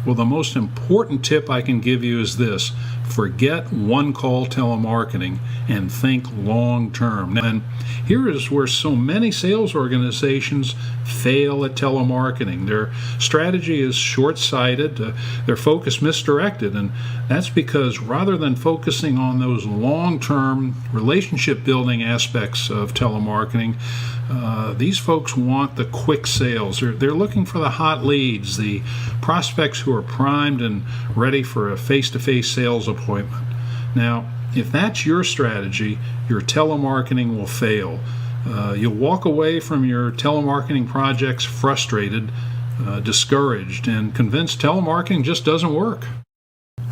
Well, the most important tip I can give you is this: forget one-call telemarketing and think long-term. And here is where so many sales organizations fail at telemarketing. Their strategy is short-sighted, their focus misdirected, and that's because rather than focusing on those long-term relationship-building aspects of telemarketing, these folks want the quick sales. They're looking for the hot leads, the prospects who are primed and ready for a face-to-face sales appointment. Now, if that's your strategy, your telemarketing will fail. You'll walk away from your telemarketing projects frustrated, discouraged, and convinced telemarketing just doesn't work.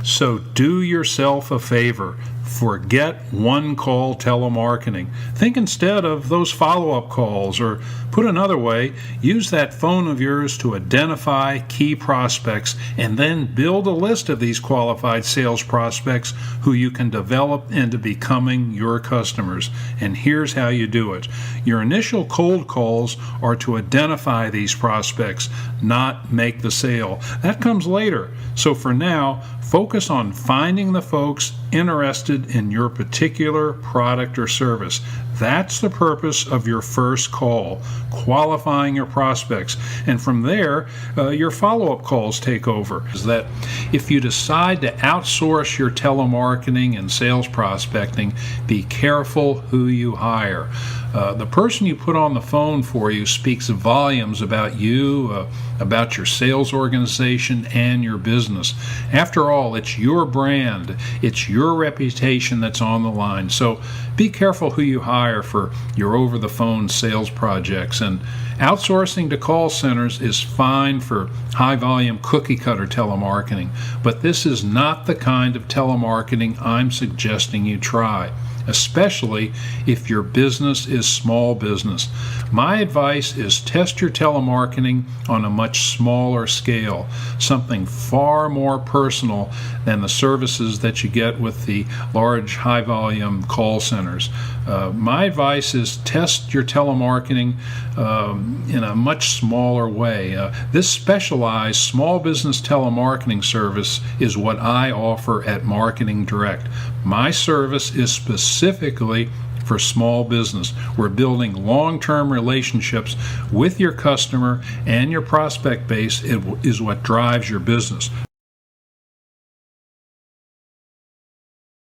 So do yourself a favor. Forget one-call telemarketing. Think instead of those follow-up calls, or put another way, use that phone of yours to identify key prospects and then build a list of these qualified sales prospects who you can develop into becoming your customers. And here's how you do it. Your initial cold calls are to identify these prospects, not make the sale. That comes later. So for now, focus on finding the folks interested in your particular product or service. That's the purpose of your first call, qualifying your prospects. And from there, your follow-up calls take over. Is that if you decide to outsource your telemarketing and sales prospecting, be careful who you hire. The person you put on the phone for you speaks volumes about you, about your sales organization, and your business. After all, it's your brand, it's your reputation that's on the line. So be careful who you hire for your over-the-phone sales projects. And outsourcing to call centers is fine for high-volume cookie-cutter telemarketing, but this is not the kind of telemarketing I'm suggesting you try, especially if your business is small business. My advice is test your telemarketing on a much smaller scale, something far more personal than the services that you get with the large high-volume call centers. My advice is test your telemarketing in a much smaller way. This specialized small business telemarketing service is what I offer at Marketing Direct. My service is specifically for small business. We're building long-term relationships with your customer and your prospect base. It is what drives your business.